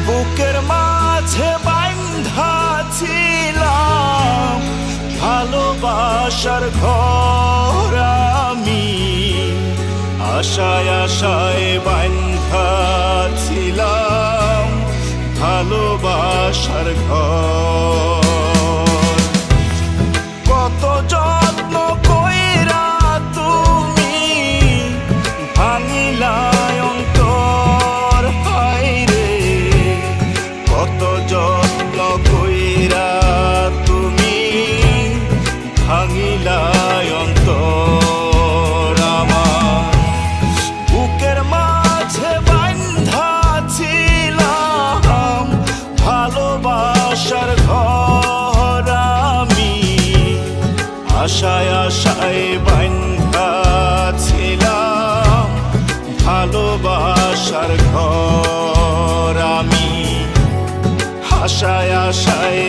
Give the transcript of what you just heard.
বুকের মাঝে বাঁধা ছিলাম ভালোবাসার ঘর আমি, আশায় আশায় বাঁধা ছিলাম ভালোবাসার ঘর। কত যত্ন কইরা তুমি ভাঙিলা অন্তর, হায়রে কত যত্ন কইরা তুমি ভাঙিলা অন্তর আমার। বুকের মাঝে বাঁধা ছিলাম ভালোবাসার ঘর আমি, আশায় আশায় বাঁধা ছিলাম ভালোবাসার ঘর আমি, আশায় আশায়